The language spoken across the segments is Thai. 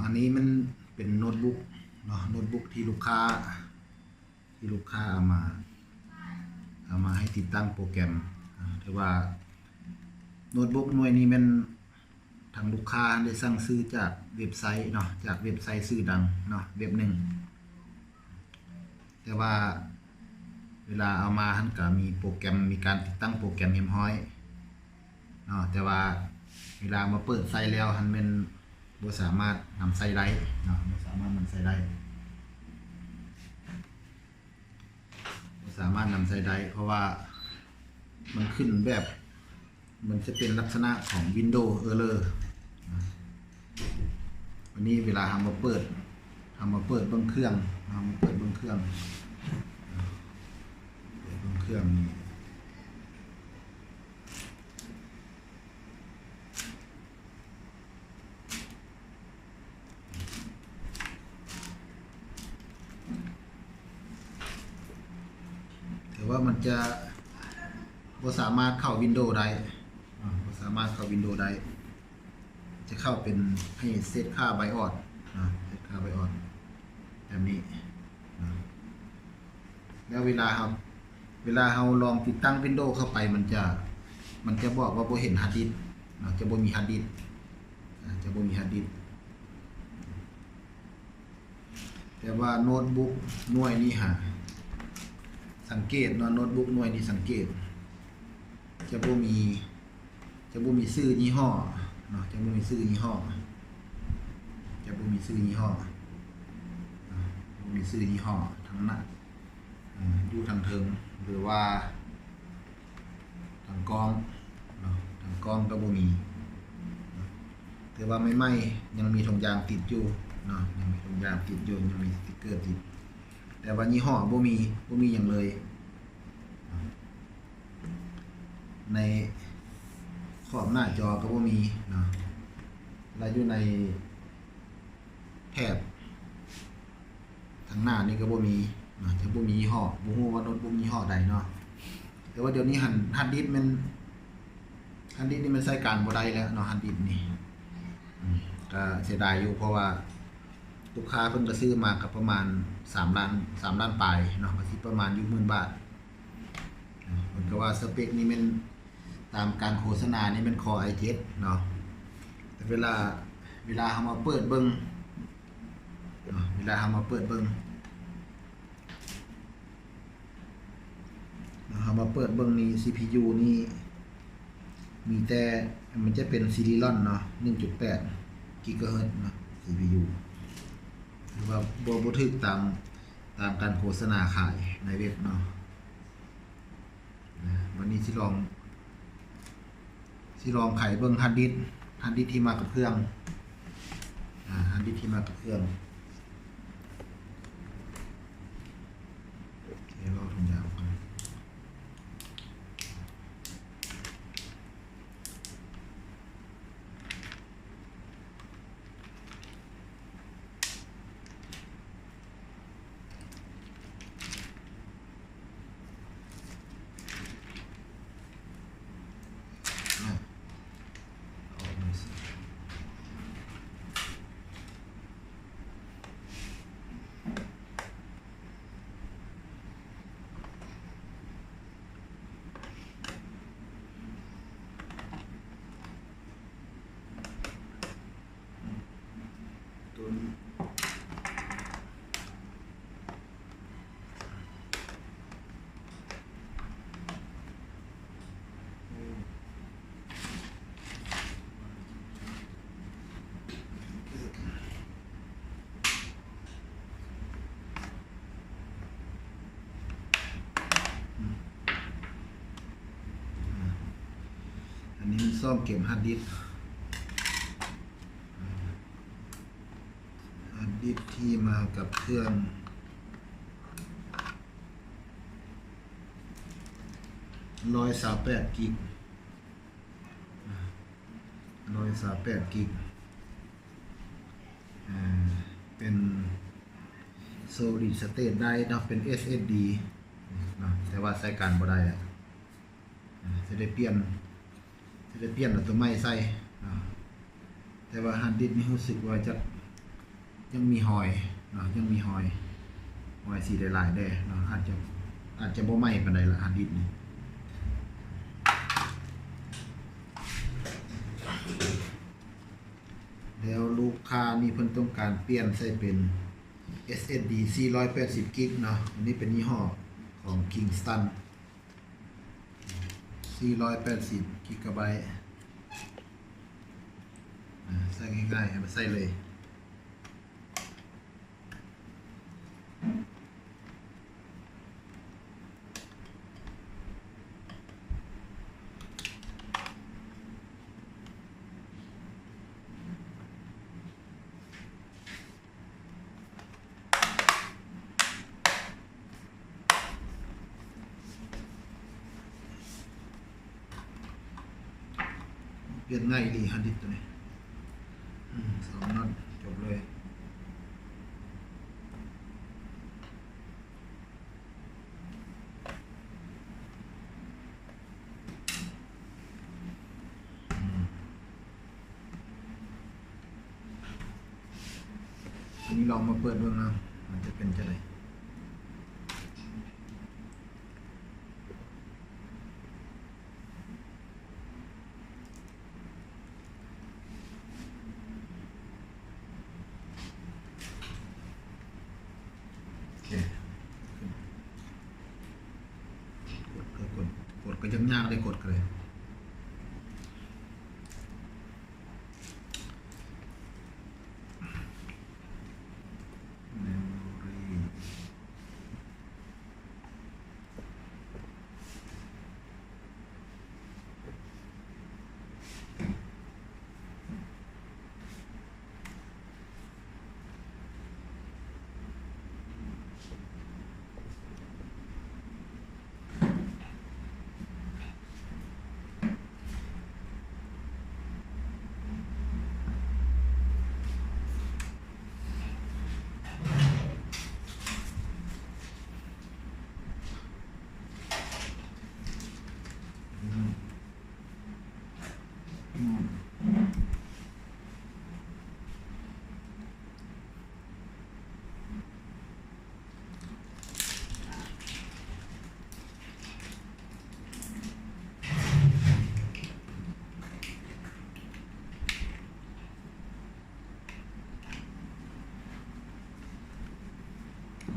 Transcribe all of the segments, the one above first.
อันนี้มันเป็นโน้ตบุ๊กเนาะโน้ตบุ๊กที่ลูกค้าเอามาให้ติดตั้งโปรแกรมถือว่าโน้ตบุ๊กหน่วยนี้มันทางลูกค้าได้สั่งซื้อจากเว็บไซต์เนาะจากเว็บไซต์ชื่อดังเนาะเว็บหนึ่งแต่ว่าเวลาเอามาท่านก็มีโปรแกรมมีการติดตั้งโปรแกรมเรียบร้อยเนาะแต่ว่าเวลามาเปิดไซต์แล้วท่านเป็นบ่สามารถนำไซต์ได้เนาะบ่สามารถนำไซต์ได้บ่สามารถนำไซต์ได้เพราะว่ามันขึ้นแบบมันจะเป็นลักษณะของ Windows Error วันนี้เวลาทำมาเปิดเบิ่งเครื่องเปิดเบิ่งเครื่องนี่แต่ว่ามันจะบ่สามารถเข้า Windows ได้บ่สามารถเข้า Windows ได้จะเข้าเป็นให้เซตค่า BIOS เซตค่า BIOS แบบนี้แล้วเวลาเราลองติดตั้ง Windows เข้าไปมันจะบอกว่าบ่เห็นฮาร์ดดิสก์จะบ่มีฮาร์ดดิสก์แต่ว่าโน้ตบุ๊กหน่วยนี้สังเกตโน้ตบุ๊กหน่วยนี้สังเกตจะบ่มีชื่อยี่ห้อจะบ่มีชื่อยี่ห้อทั้งนั้นอยู่ทางเทิงหรือว่าทางกล้องก็บ่มีแต่ว่าไม่ยังมีถุงยางติดอยู่ยังมีถุงยางติดอยู่ยังมีสติ๊กเกอร์ติดแต่ว่ายี่ห้อบ่มีอย่างเลยในขอบหน้าจอก็บ่มีแล้วอยู่ในแถบทางหน้านี่ก็บ่มีจะบ่มียี่ห้อบ่ฮู้ว่าโน้ตบุ๊กยี่ห้อใดเนาะแต่ว่าเดี๋ยวนี้ฮาร์ดดิสก์นี่มันใช้การบ่ได้แล้วเนาะฮาร์ดดิสก์นี่ก็เสียดายอยู่เพราะว่าลูกค้าเพิ่นก็ซื้อมากับประมาณ3 ล้านปลายเนาะก็สิประมาณอยู่10,000 บาทเพิ่นก็ว่าสเปคนี่มันตามการโฆษณานี่มันCore i7 เนาะแต่เวลาเฮามาเปิดเบิ่งนี่ CPU นี่มีแต่มันจะเป็น Celeron เนาะ 1.8 GHz เนาะ CPU หรือว่าบ่ถึกตามการโฆษณาขายในเว็บเนาะวันนี้สิลองไขเบิ่งฮาร์ดดิสก์ที่มากับเครื่องฮาร์ดดิสก์ที่มากับเครื่องโอเคเราถุงยางกันตัวนี้อันนี้มันซ่อมเก็บฮาร์ดดิสก์ที่มากับเครื่อง128 กิกเป็น solid state ได้นะเป็น SSD นะแต่ว่าใช้การบ่ได้จะได้เปลี่ยนเอาตัวใหม่ใส่แต่ว่าฮาร์ดดิสก์นี่รู้สึกว่าจะ ยังมีหอยเนาะยังมีหอยสีหลายๆได้เนาะอาจจะบ่ไหม้ปานใดละฮาร์ดดิสก์นี่แล้วลูกค้านี่เพิ่นต้องการเปลี่ยนใส่เป็น SSD 480 กิกเนาะอันนี้เป็นยี่ห้อของ Kingston 480 กิกะไบต์ใส่ง่ายๆมาใส่เลยเปลี่ยนง่ายดีฮาร์ดดิสก์ตัวนี้2 น็อตจบเลยอันนี้ลองมาเปิดดูนะมันจะเป็นจะไรกดก็ยังยากเลยกดเลย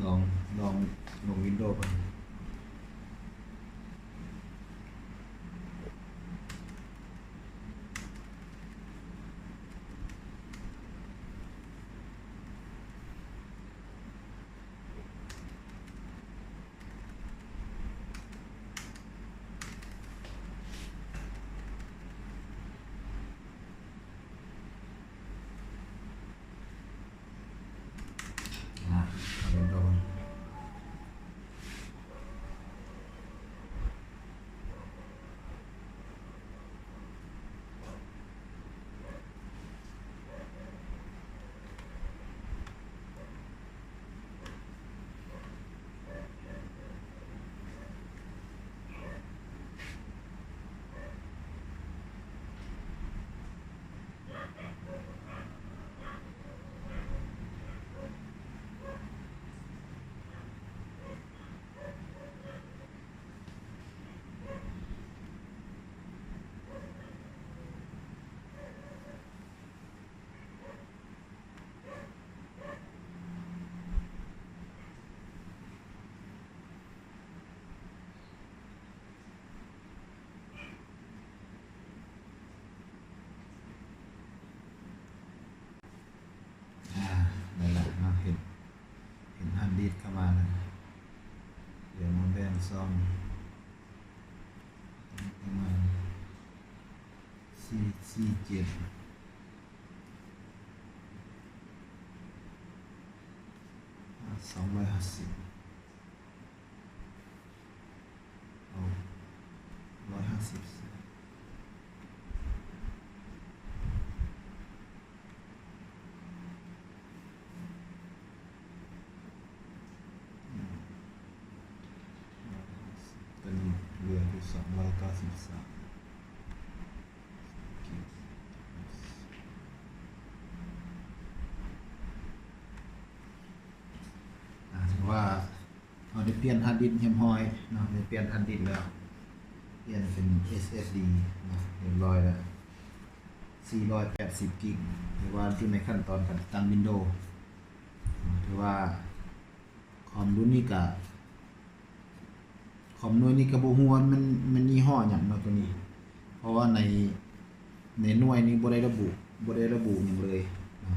ลองลงวินโดว์ไปวินโดว์นั่นแหละเนาะเห็นฮาร์ดดิสก์เข้ามาแล้วเดี๋ยวมาแบ่งซ่อมประมาณ447 250เอา150ตัวนี้เหลืออยู่293 เปลี่ยนฮาร์ดดิสก์เรียบร้อยเนาะได้เปลี่ยนฮาร์ดดิสก์แล้วเปลี่ยนเป็น SSD เนาะเรียบร้อยแล้ว480กิกหรือว่าอยู่ในขั้นตอนการติดตั้ง Windows ถือว่าคอมรุ่นนี้ก็คอมหน่วยนี้ก็บ่ฮู้ว่ามันยี่ห้อหยังเนาะตัวนี้ เพราะว่าในหน่วยนี้บ่ได้ระบุหยังเลยนะ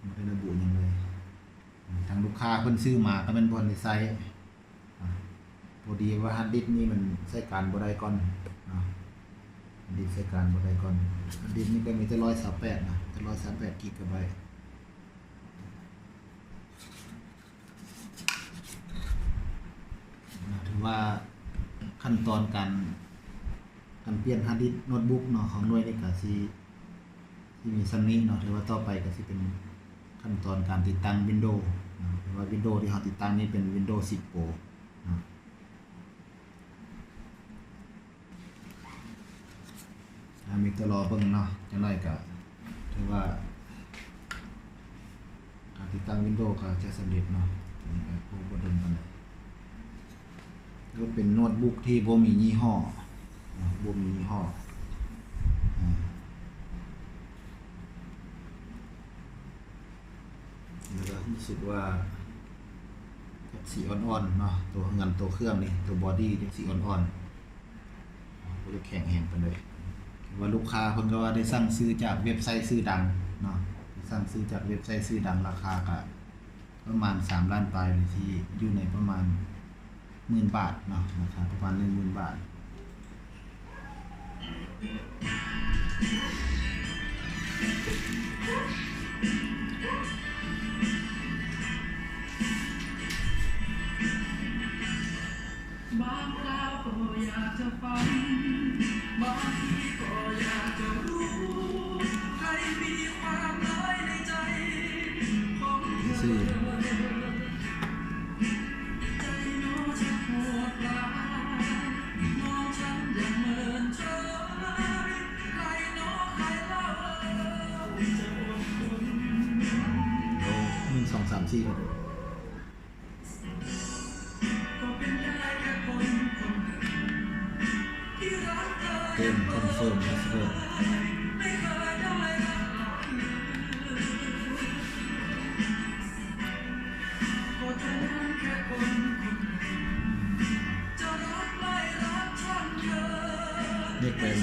บ่ได้ระบุหยังเลยทางลูกค้าเพิ่นซื้อมาก็มันบ่ได้ใช้พอดีว่าฮาร์ดดิสก์นี่มันใช้การบ่ได้ก่อนฮาร์ดดิสก์ใช้การบ่ได้ก่อนฮาร์ดดิสก์นี่ก็มีแต่128นะแต่128กิกะไบต์ถือว่าขั้นตอนการเปลี่ยนฮาร์ดดิสก์โน้ตบุ๊กเนาะของหน่วยนี้ก็สิมีส่ำนี้เนาะถือว่าต่อไปก็สิเป็นขั้นตอนการติดตั้ง Windows นะถือว่า Windows ที่เฮาติดตั้งนี่เป็น Windows 10 Pro นะมีตัวรอเบิ่งเนาะจังได๋ก็ถือว่าการติดตั้ง Windows ก็จะสำเร็จเนาะบ่โดนปานใดก็เป็นโน้ตบุ๊กที่บ่มียี่ห้อบ่มียี่ห้อแล้วก็รู้สึกว่าสีอ่อนๆเนาะตัวเงินตัวเครื่องนี่ตัวบอดี้สีอ่อนๆบ่ได้แข็งแรงปานใดว่าลูกค้าเพิ่นก็ว่าได้สั่งซื้อจากเว็บไซต์ชื่อดังเนาะสั่งซื้อจากเว็บไซต์ชื่อดังราคาก็ประมาณ3ล้านปลายที่อยู่ในประมาณ10,000 บาทเนาะราคาประมาณ 10,000 บาทบางคราวก็อยากจะฟังบางทีก็อยากจะรู้ใครมีความน้อยในใจของเธอใจโน้จะปวดร้าวมองฉันอย่างเหมือนเธอใครโน้ใครเล่าจะอดทน1 2 3 4เต็มคอนเฟิร์มนะเพื่อนเรียกเป็น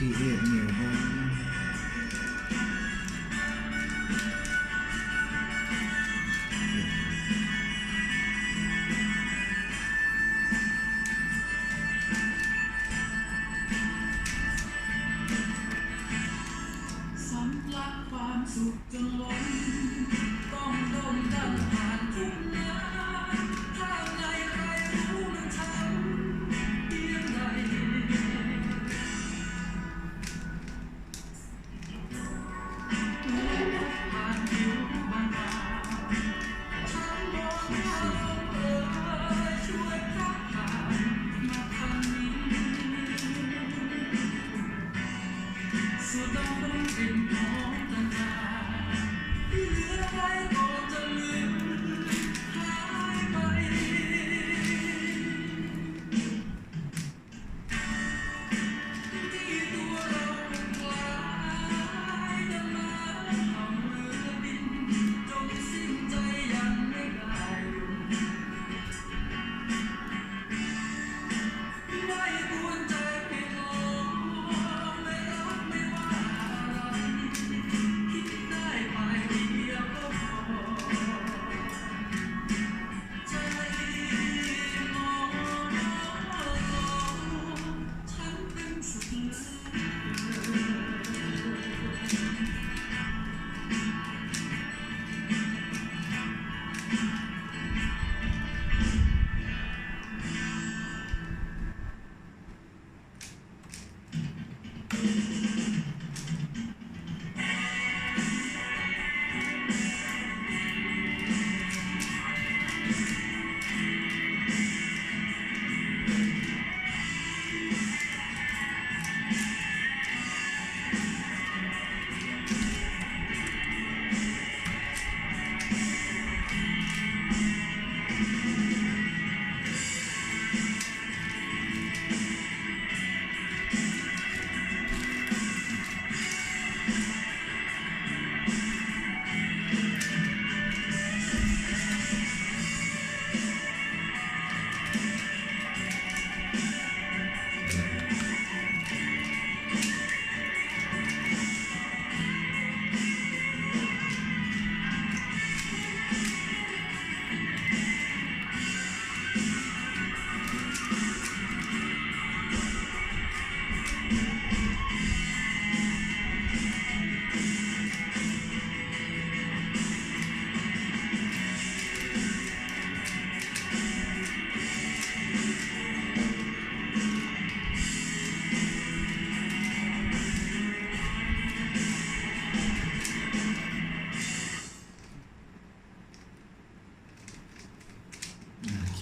ขี้เกียจเหนียวบ้างสำลักความสุขจนล้นต้องโดนดันผ่านทุกงานถ้าไงใครรู้มันทำเพียงใด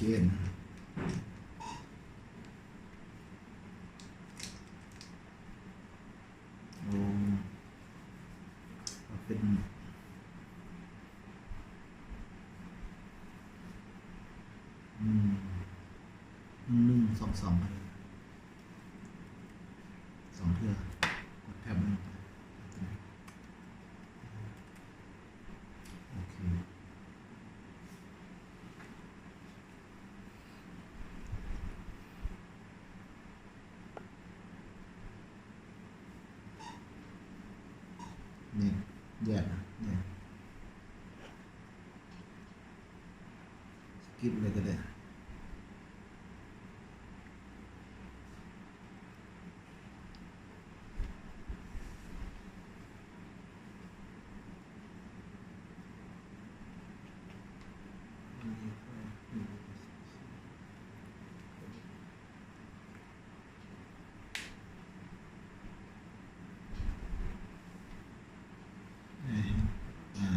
เขียนเป็น1 2 2อะไร2เทื่อกดแท็บนึงโอเคเนี่ยแยกนะเนี่ยสกิปเลยก็ได้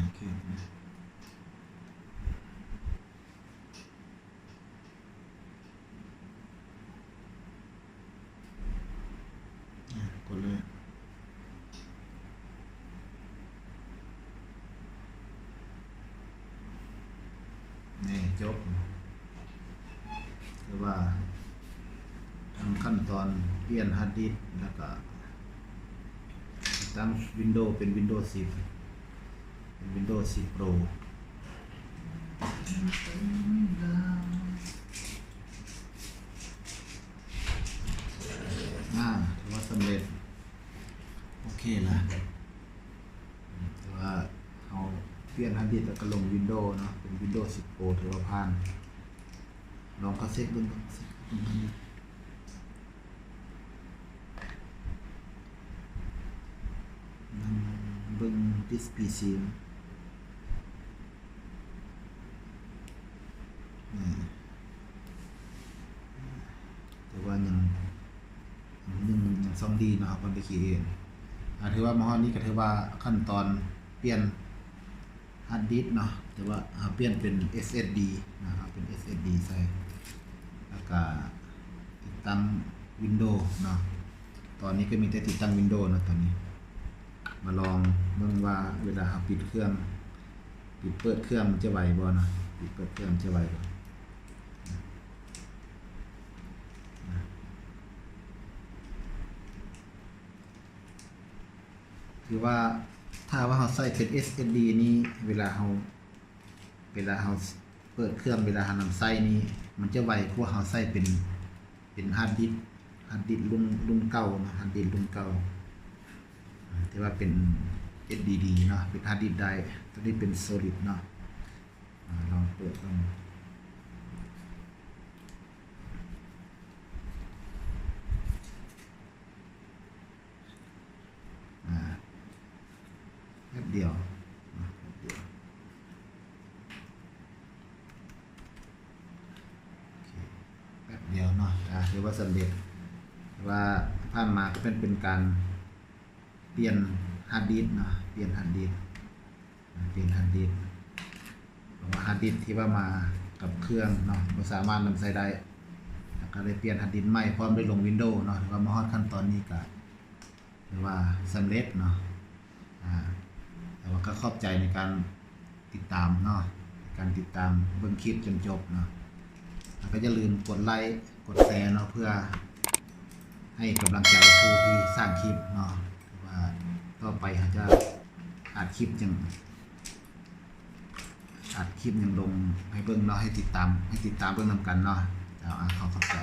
โอเคกดเลยนี่จบคือว่าทำขั้นตอนเปลี่ยนฮาร์ดดิสก์แล้วก็ตั้ง Windows เป็น Windows 10 เป็น Windows 10 Pro ถือว่าสำเร็จโอเคละถือว่าเอาเปลี่ยนฮาร์ดดิสก์แล้วก็ลง Windows เนาะเป็น Windows 10 Pro ถือว่าผ่านลองคาเซ็ตดูก่อนเบิ่ง this PC แต่ว่ายังซ่อมดีนะครับมันไปขี่เองถือว่ามาฮอดนี้ก็ถือว่าขั้นตอนเปลี่ยนฮาร์ดดิสก์เนาะแต่ว่าเปลี่ยนเป็น SSD นะครับเป็น SSD ใส่แล้วก็ติดตั้ง Windows เนาะตอนนี้ก็มีแต่ติดตั้ง Windows นะตอนนี้มาลองเบิ่งว่าเวลาปิดเครื่องปิดเปิดเครื่องมันจะไหวบ่นะปิดเปิดเครื่องจะไหวบ่คือว่าถ้าว่าเราใส่เป็น SSD นี่เวลาเราเปิดเครื่องเวลาเรานำใส่นี่มันจะไวกว่าเราใส่เป็นฮาร์ดดิสก์รุ่นเก่านะฮาร์ดดิสก์รุ่นเก่าที่ว่าเป็น SSD เนาะเป็นฮาร์ดดิสก์ได้ตัวนี้เป็น solid เนาะลองเปิดลองแป๊บเดียวแป๊บเดียวเนาะถือว่าสำเร็จว่าผ่านมาก็เป็นการ เปลี่ยนฮาร์ดดิสก์เนาะเปลี่ยนฮาร์ดดิสก์เพราะว่าฮาร์ดดิสก์ที่ว่ามากับเครื่องเนาะบ่สามารถนำใช้ได้แล้วก็เลยเปลี่ยนฮาร์ดดิสก์ใหม่พร้อมด้วยลง Windows เนาะถือว่ามาฮอดขั้นตอนนี้ก็ถือว่าสำเร็จเนาะแต่ว่าก็ขอบใจในการติดตามเนาะการติดตามเบิ่งคลิปจนจบเนาะแล้วก็อย่าลืมกดไลค์กดแชร์เนาะเพื่อให้กำลังใจผู้ที่สร้างคลิปเนาะว่าต่อไปอาจจะอัดคลิปยังลงให้เบิ่งเนาะให้ติดตามเบิ่งนำกันเนาะขอขอบใจ